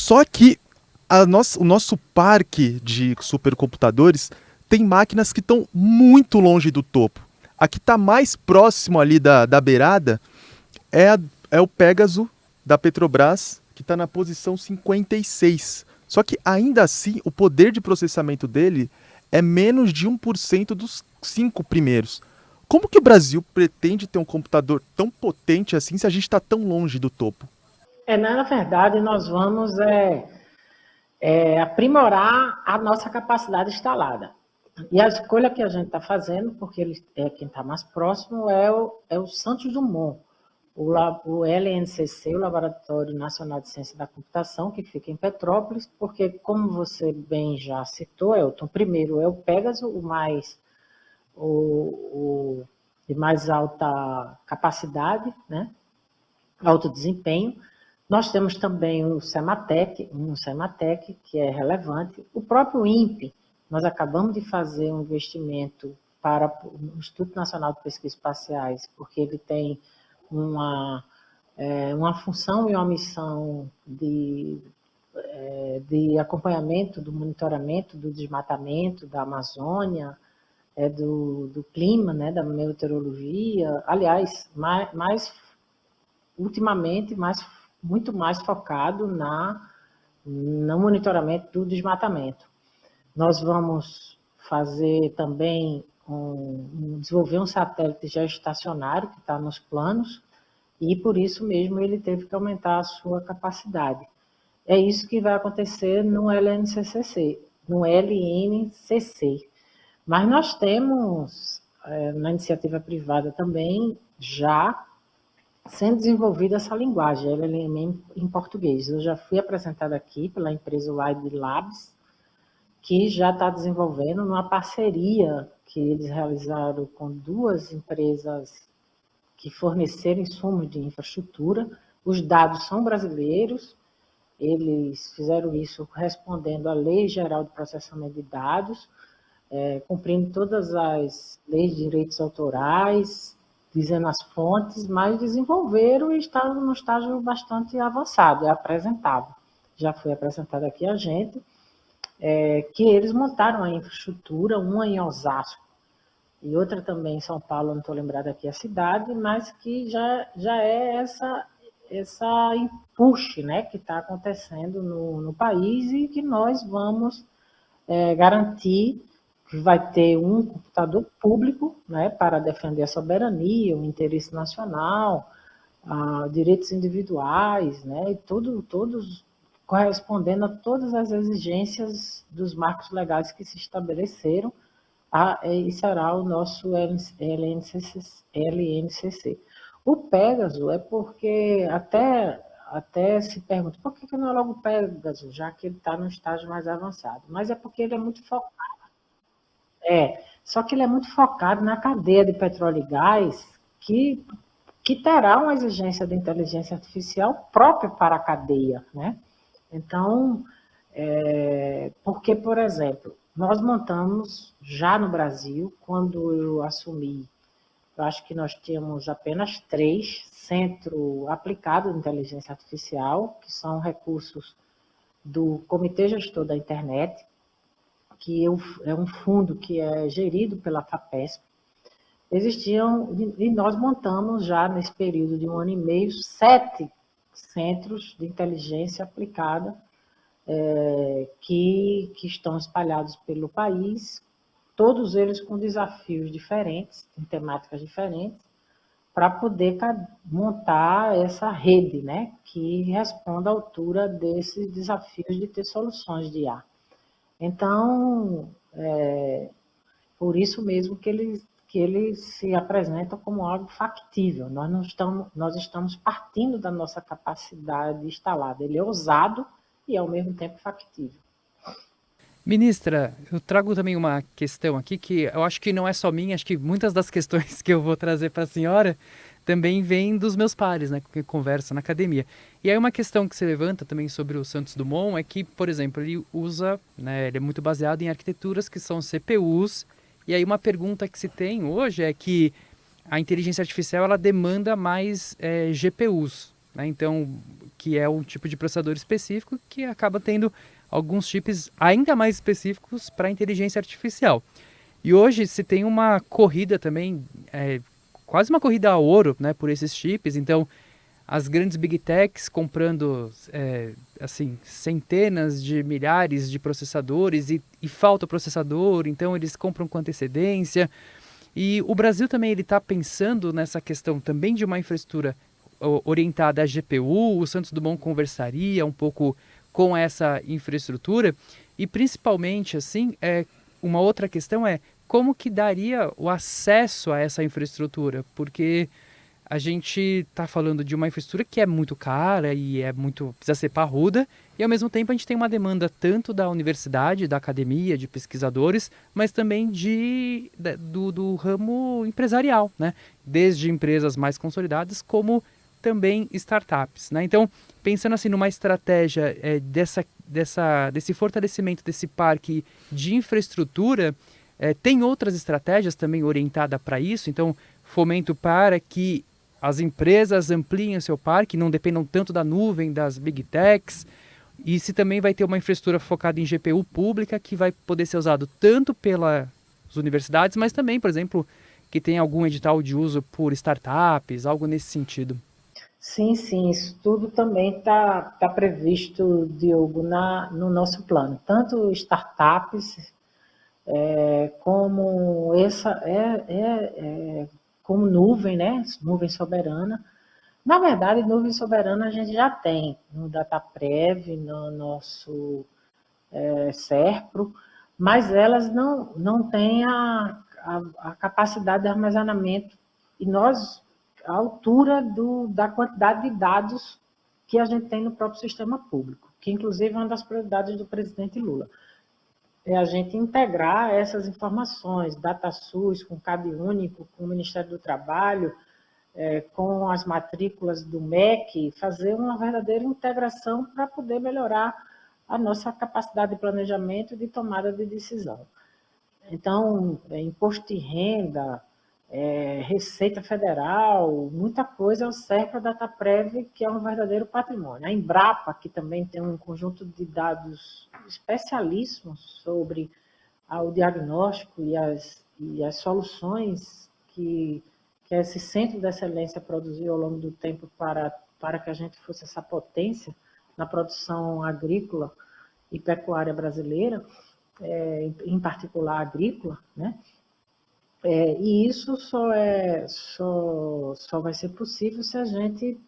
Só que o nosso parque de supercomputadores tem máquinas que estão muito longe do topo. A que está mais próximo ali da beirada é, é o Pégaso da Petrobras, que está na posição 56. Só que ainda assim, o poder de processamento dele é menos de 1% dos 5 primeiros. Como que o Brasil pretende ter um computador tão potente assim se a gente está tão longe do topo? Na verdade, nós vamos aprimorar a nossa capacidade instalada. E a escolha que a gente está fazendo, porque ele é quem está mais próximo, é o Santos Dumont, o LNCC, o Laboratório Nacional de Ciência da Computação, que fica em Petrópolis, porque, como você bem já citou, Elton, primeiro é o Pégaso, o de mais alta capacidade, né? Alto desempenho. Nós temos também o Sematec, que é relevante. O próprio INPE, nós acabamos de fazer um investimento para o Instituto Nacional de Pesquisas Espaciais, porque ele tem uma função e uma missão de acompanhamento, do monitoramento do desmatamento da Amazônia, do clima, né, da meteorologia. Aliás, ultimamente, muito mais focado no monitoramento do desmatamento. Nós vamos fazer também desenvolver um satélite geoestacionário que está nos planos, e por isso mesmo ele teve que aumentar a sua capacidade. É isso que vai acontecer no LNCC. Mas nós temos, na iniciativa privada também, já sendo desenvolvida essa linguagem, LLM em português. Eu já fui apresentada aqui pela empresa Wide Labs, que já está desenvolvendo numa parceria que eles realizaram com duas empresas que forneceram insumos de infraestrutura. Os dados são brasileiros, eles fizeram isso respondendo à Lei Geral de Processamento de Dados, cumprindo todas as leis de direitos autorais, dizendo as fontes, mas desenvolveram e estavam num estágio bastante avançado, é apresentado. Já foi apresentado aqui a gente, que eles montaram a infraestrutura, uma em Osasco e outra também em São Paulo, não estou lembrada aqui a cidade, mas que já é essa empuxe, né, que está acontecendo no país e que nós vamos garantir que vai ter um computador público, né, para defender a soberania, o interesse nacional, direitos individuais, né, e todos correspondendo a todas as exigências dos marcos legais que se estabeleceram, e será o nosso LNCC. O Pégaso é porque até se pergunta, por que não é logo o Pégaso, já que ele está no estágio mais avançado? Mas é porque ele é muito focado. Só que ele é muito focado na cadeia de petróleo e gás, que terá uma exigência de inteligência artificial própria para a cadeia, né? Então, porque, por exemplo, nós montamos já no Brasil, quando eu assumi, eu acho que nós tínhamos apenas 3 centros aplicados de inteligência artificial, que são recursos do Comitê Gestor da Internet, que é um fundo que é gerido pela FAPESP. Existiam, e nós montamos já nesse período de 1 ano e meio, 7 centros de inteligência aplicada que estão espalhados pelo país, todos eles com desafios diferentes, em temáticas diferentes, para poder montar essa rede, né, que responda à altura desses desafios de ter soluções de IA. Então, por isso mesmo que eles se apresentam como algo factível. Nós estamos partindo da nossa capacidade instalada. Ele é ousado e, ao mesmo tempo, factível. Ministra, eu trago também uma questão aqui que eu acho que não é só minha, acho que muitas das questões que eu vou trazer para a senhora também vêm dos meus pares, né, com quem conversa na academia. E aí uma questão que se levanta também sobre o Santos Dumont é que, por exemplo, ele usa, né, ele é muito baseado em arquiteturas que são CPUs, e aí uma pergunta que se tem hoje é que a inteligência artificial ela demanda mais GPUs, né? Então, que é um tipo de processador específico que acaba tendo alguns chips ainda mais específicos para inteligência artificial. E hoje se tem uma corrida também, quase uma corrida a ouro, né, por esses chips. Então, as grandes big techs comprando assim, centenas de milhares de processadores e falta processador, então eles compram com antecedência. E o Brasil também está pensando nessa questão também de uma infraestrutura orientada à GPU. O Santos Dumont conversaria um pouco com essa infraestrutura e principalmente assim, uma outra questão é como que daria o acesso a essa infraestrutura, porque a gente está falando de uma infraestrutura que é muito cara e precisa ser parruda, e ao mesmo tempo a gente tem uma demanda tanto da universidade, da academia, de pesquisadores, mas também do ramo empresarial, né? Desde empresas mais consolidadas como também startups, né? Então, pensando assim numa estratégia desse fortalecimento desse parque de infraestrutura, tem outras estratégias também orientadas para isso, então fomento para que as empresas ampliem o seu parque, não dependam tanto da nuvem, das big techs, e se também vai ter uma infraestrutura focada em GPU pública que vai poder ser usado tanto pelas universidades, mas também, por exemplo, que tem algum edital de uso por startups, algo nesse sentido. Sim, sim, isso tudo também está previsto, Diogo, no nosso plano. Tanto startups como como nuvem, né? Nuvem soberana. Na verdade, nuvem soberana a gente já tem no DataPrev, no nosso SERPRO, mas elas não têm a capacidade de armazenamento e a altura da quantidade de dados que a gente tem no próprio sistema público, que inclusive é uma das prioridades do presidente Lula. É a gente integrar essas informações, DataSUS, com CAD único, com o Ministério do Trabalho, com as matrículas do MEC, fazer uma verdadeira integração para poder melhorar a nossa capacidade de planejamento e de tomada de decisão. Então, imposto de renda, Receita Federal, muita coisa serve para a DataPrev, que é um verdadeiro patrimônio. A Embrapa, que também tem um conjunto de dados especialíssimos sobre o diagnóstico e as soluções que esse centro de excelência produziu ao longo do tempo para que a gente fosse essa potência na produção agrícola e pecuária brasileira, em particular agrícola, né? E isso só vai ser possível se a gente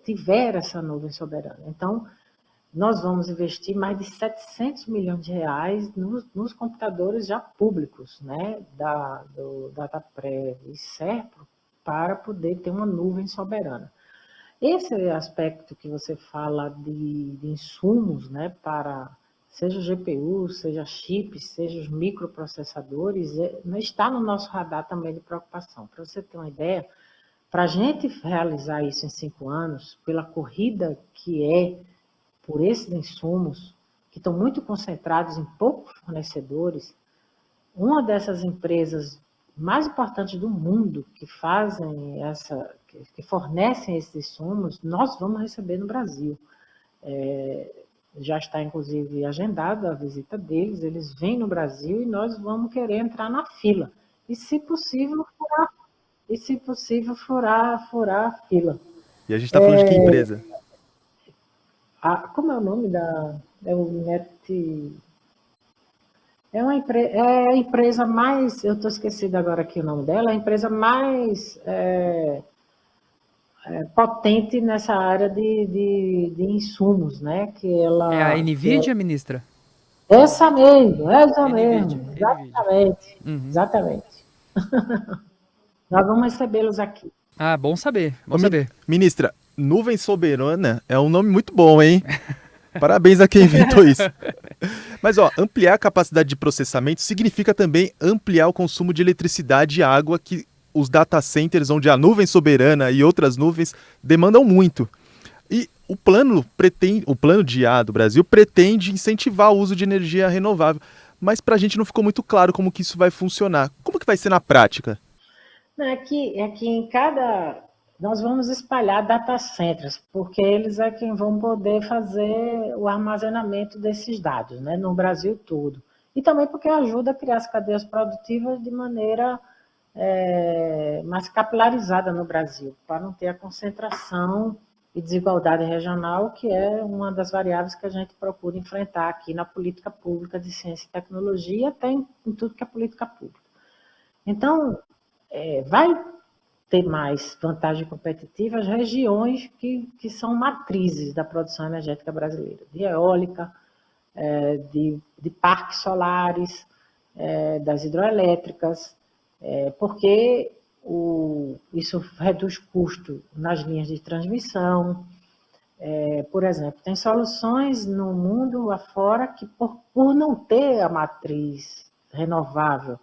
tiver essa nuvem soberana. Então, nós vamos investir mais de 700 milhões de reais nos computadores já públicos, né, do DataPrev e SERPRO, para poder ter uma nuvem soberana. Esse aspecto que você fala de insumos, né, seja GPU, seja chips, seja os microprocessadores, não está no nosso radar também de preocupação. Para você ter uma ideia, para a gente realizar isso em 5 anos, pela corrida que por esses insumos, que estão muito concentrados em poucos fornecedores, uma dessas empresas mais importantes do mundo que fornecem esses insumos, nós vamos receber no Brasil. Já está, inclusive, agendada a visita deles, eles vêm no Brasil e nós vamos querer entrar na fila. E, se possível, furar a fila. E a gente está falando de que empresa? Como é o nome É o Net... É a empresa mais... Eu estou esquecida agora aqui o nome dela. É a empresa mais potente nessa área de insumos, né? Que ela, É a NVIDIA, ministra? Essa mesmo. NVIDIA. Exatamente. Uhum. Exatamente. Nós vamos recebê-los aqui. Ah, bom saber. Bom saber. Ministra, nuvem soberana é um nome muito bom, hein? Parabéns a quem inventou isso. Mas, ampliar a capacidade de processamento significa também ampliar o consumo de eletricidade e água que os data centers, onde a nuvem soberana e outras nuvens demandam muito. E o plano de IA do Brasil pretende incentivar o uso de energia renovável. Mas para a gente não ficou muito claro como que isso vai funcionar. Como que vai ser na prática? É que nós vamos espalhar data centers, porque eles é quem vão poder fazer o armazenamento desses dados, né, no Brasil todo. E também porque ajuda a criar as cadeias produtivas de maneira mais capilarizada no Brasil, para não ter a concentração e desigualdade regional, que é uma das variáveis que a gente procura enfrentar aqui na política pública de ciência e tecnologia, até em tudo que é política pública. Então, vai ter mais vantagem competitiva as regiões que são matrizes da produção energética brasileira, de eólica, de parques solares, das hidroelétricas, porque isso reduz custo nas linhas de transmissão. Por exemplo, tem soluções no mundo afora que, por não ter a matriz renovável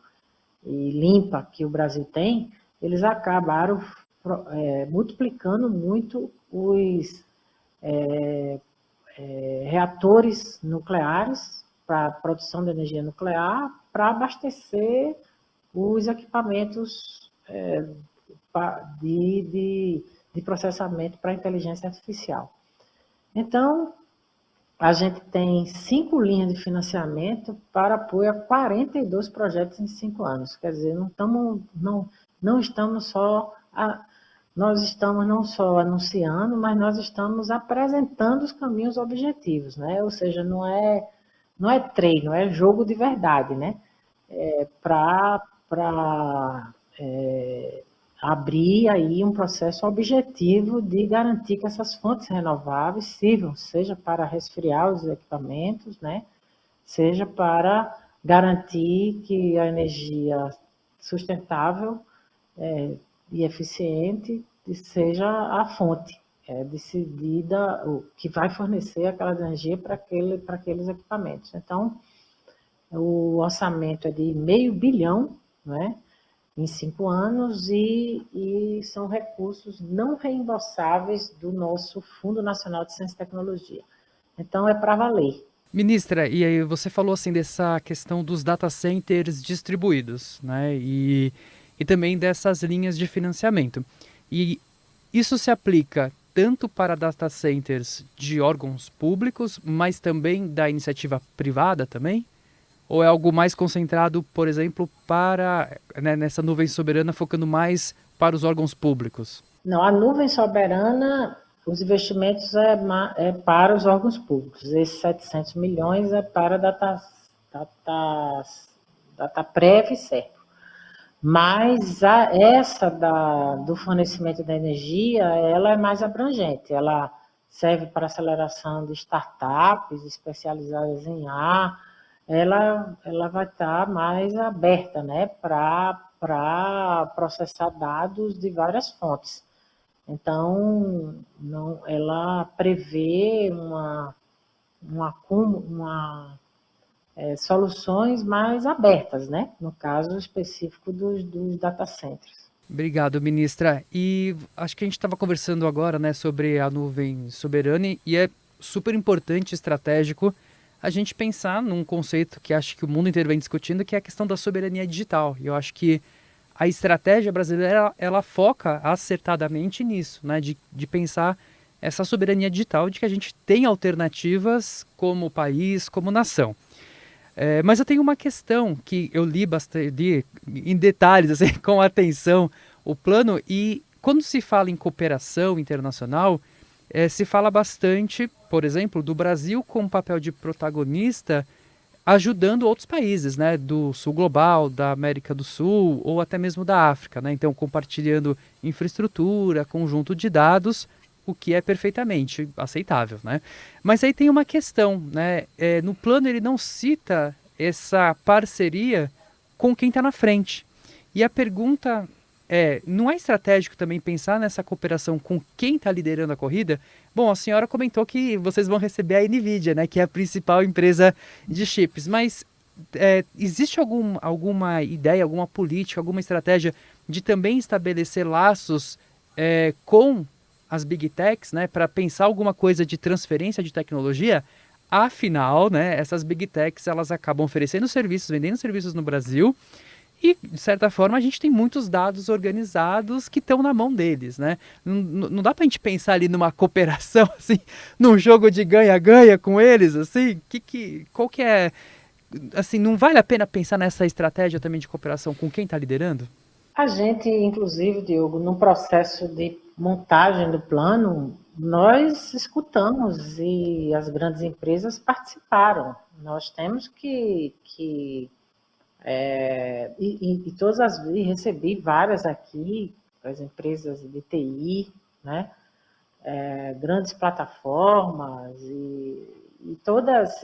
e limpa que o Brasil tem, eles acabaram multiplicando muito os reatores nucleares para a produção de energia nuclear, para abastecer os equipamentos de processamento para inteligência artificial. Então, a gente tem 5 linhas de financiamento para apoio a 42 projetos em 5 anos. Quer dizer, não estamos só anunciando, mas nós estamos apresentando os caminhos objetivos, né? Ou seja, não é treino, é jogo de verdade, né? Para abrir aí um processo objetivo de garantir que essas fontes renováveis sirvam, seja para resfriar os equipamentos, né? Seja para garantir que a energia sustentável e eficiente seja a fonte decidida, que vai fornecer aquela energia para aqueles equipamentos. Então, o orçamento é de R$500 bilhão, né, em 5 anos, e são recursos não reembolsáveis do nosso Fundo Nacional de Ciência e Tecnologia. Então, é para valer. Ministra, e aí você falou assim dessa questão dos data centers distribuídos, né? E também dessas linhas de financiamento. E isso se aplica tanto para data centers de órgãos públicos, mas também da iniciativa privada também? Ou é algo mais concentrado, por exemplo, para nessa nuvem soberana, focando mais para os órgãos públicos? Não, a nuvem soberana, os investimentos é para os órgãos públicos. Esses 700 milhões é para Dataprev e Serpa. Mas essa do fornecimento da energia, ela é mais abrangente. Ela serve para aceleração de startups especializadas em ar. Ela vai estar mais aberta, né, para processar dados de várias fontes. Então, ela prevê soluções mais abertas, né? No caso específico dos data centers. Obrigado, ministra. E acho que a gente estava conversando agora, né, sobre a nuvem soberana, e é super importante, estratégico, a gente pensar num conceito que acho que o mundo inteiro vem discutindo, que é a questão da soberania digital. E eu acho que a estratégia brasileira, ela foca acertadamente nisso, né, de pensar essa soberania digital, de que a gente tem alternativas como país, como nação. Mas eu tenho uma questão que eu li bastante, em detalhes, assim, com atenção, o plano, e quando se fala em cooperação internacional, se fala bastante, por exemplo, do Brasil com papel de protagonista, ajudando outros países, né, do sul global, da América do Sul, ou até mesmo da África, né, então compartilhando infraestrutura, conjunto de dados, o que é perfeitamente aceitável, né? Mas aí tem uma questão, né? No plano ele não cita essa parceria com quem está na frente. E a pergunta não é estratégico também pensar nessa cooperação com quem está liderando a corrida? Bom, a senhora comentou que vocês vão receber a NVIDIA, né? Que é a principal empresa de chips, mas existe alguma ideia, alguma política, alguma estratégia de também estabelecer laços com as Big Techs, né, para pensar alguma coisa de transferência de tecnologia? Afinal, né, essas Big Techs, elas acabam oferecendo serviços, vendendo serviços no Brasil, E, de certa forma, a gente tem muitos dados organizados que estão na mão deles, né? Não dá pra gente pensar ali numa cooperação, assim, num jogo de ganha-ganha com eles, assim? Qual que é... Assim, não vale a pena pensar nessa estratégia também de cooperação com quem está liderando? A gente, inclusive, Diogo, no processo de montagem do plano, nós escutamos e as grandes empresas participaram. Nós temos e todas as vezes recebi várias aqui, as empresas de TI, né? Grandes plataformas e todas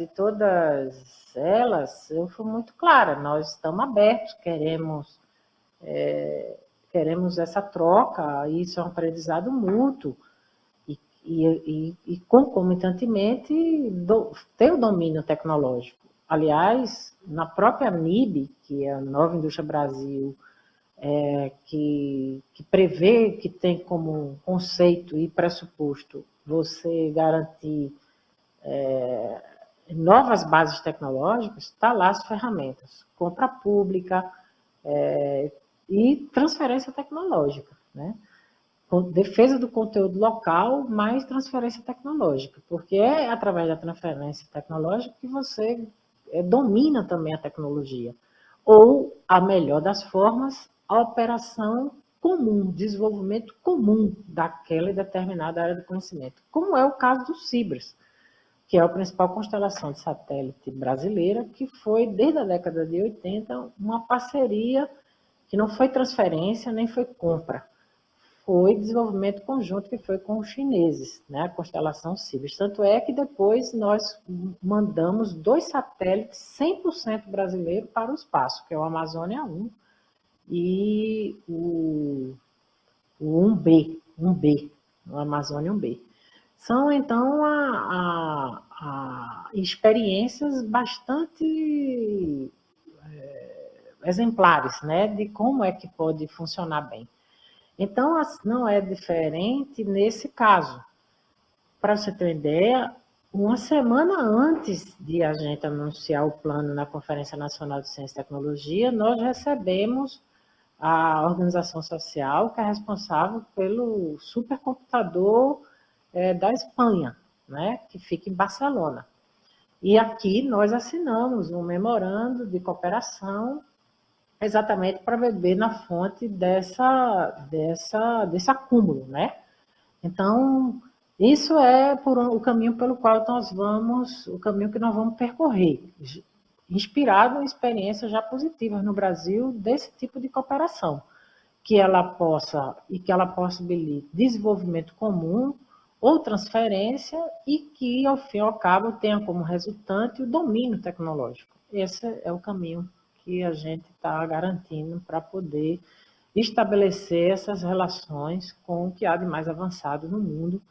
elas, eu fui muito clara, nós estamos abertos, queremos essa troca, isso é um aprendizado mútuo, e concomitantemente, ter o domínio tecnológico. Aliás, na própria NIB, que é a Nova Indústria Brasil, que prevê, que tem como conceito e pressuposto você garantir novas bases tecnológicas, está lá as ferramentas, compra pública e transferência tecnológica, né? Defesa do conteúdo local, mais transferência tecnológica, porque é através da transferência tecnológica que você domina também a tecnologia. Ou, a melhor das formas, a operação comum, desenvolvimento comum daquela determinada área do conhecimento, como é o caso do Cibers, que é a principal constelação de satélite brasileira, que foi, desde a década de 80, uma parceria que não foi transferência nem foi compra, foi desenvolvimento conjunto que foi com os chineses, né, a constelação Cibers. Tanto é que depois nós mandamos 2 satélites 100% brasileiros para o espaço, que é o Amazônia 1 e o 1B, o Amazônia 1B. São, então, experiências bastante exemplares, né, de como é que pode funcionar bem. Então, não é diferente nesse caso. Para você ter uma ideia, uma semana antes de a gente anunciar o plano na Conferência Nacional de Ciência e Tecnologia, nós recebemos a organização social que é responsável pelo supercomputador da Espanha, né, que fica em Barcelona. E aqui nós assinamos um memorando de cooperação exatamente para beber na fonte desse acúmulo, né? Então, isso é o caminho pelo qual o caminho que nós vamos percorrer, inspirado em experiências já positivas no Brasil desse tipo de cooperação, que ela possibilite desenvolvimento comum ou transferência e que, ao fim e ao cabo, tenha como resultante o domínio tecnológico. Esse é o caminho que a gente está garantindo para poder estabelecer essas relações com o que há de mais avançado no mundo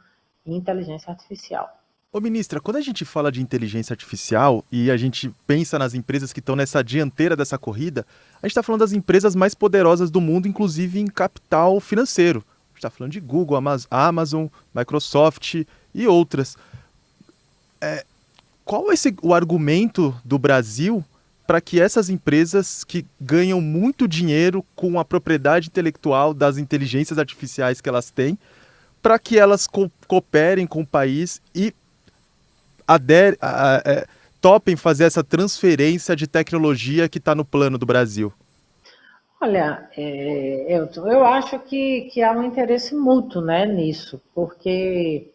em inteligência artificial. Ô, ministra, quando a gente fala de inteligência artificial e a gente pensa nas empresas que estão nessa dianteira dessa corrida, a gente está falando das empresas mais poderosas do mundo, inclusive em capital financeiro. A gente está falando de Google, Amazon, Microsoft e outras. Qual é o argumento do Brasil para que essas empresas que ganham muito dinheiro com a propriedade intelectual das inteligências artificiais que elas têm, para que elas cooperem com o país e topem fazer essa transferência de tecnologia que está no plano do Brasil? Olha, eu acho que há um interesse mútuo, né, nisso, porque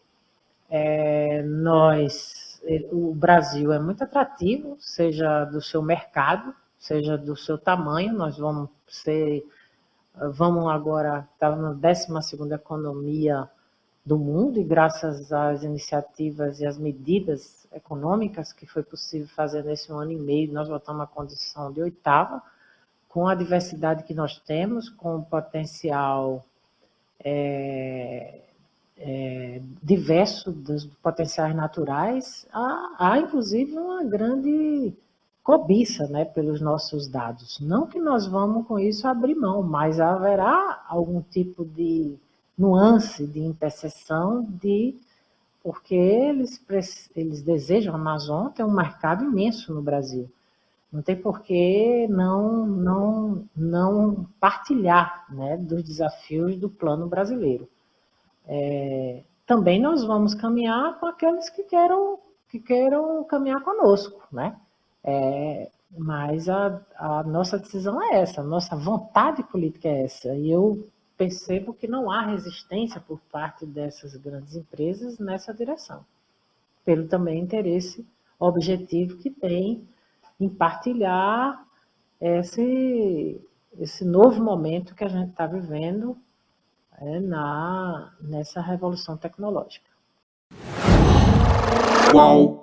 o Brasil é muito atrativo, seja do seu mercado, seja do seu tamanho, nós vamos agora estar na 12ª economia do mundo, e graças às iniciativas e às medidas econômicas que foi possível fazer nesse 1 ano e meio, nós voltamos à condição de 8ª, com a diversidade que nós temos, com o potencial diverso dos potenciais naturais, há inclusive uma grande cobiça, né, pelos nossos dados. Não que nós vamos com isso abrir mão, mas haverá algum tipo de nuance de interseção porque eles desejam, a Amazon tem um mercado imenso no Brasil. Não tem por que não partilhar, né, dos desafios do plano brasileiro. Também nós vamos caminhar com aqueles que queiram caminhar conosco, né? Mas a nossa decisão é essa, a nossa vontade política é essa. E eu percebo que não há resistência por parte dessas grandes empresas nessa direção, pelo também interesse objetivo que tem em partilhar esse novo momento que a gente está vivendo nessa revolução tecnológica. Qual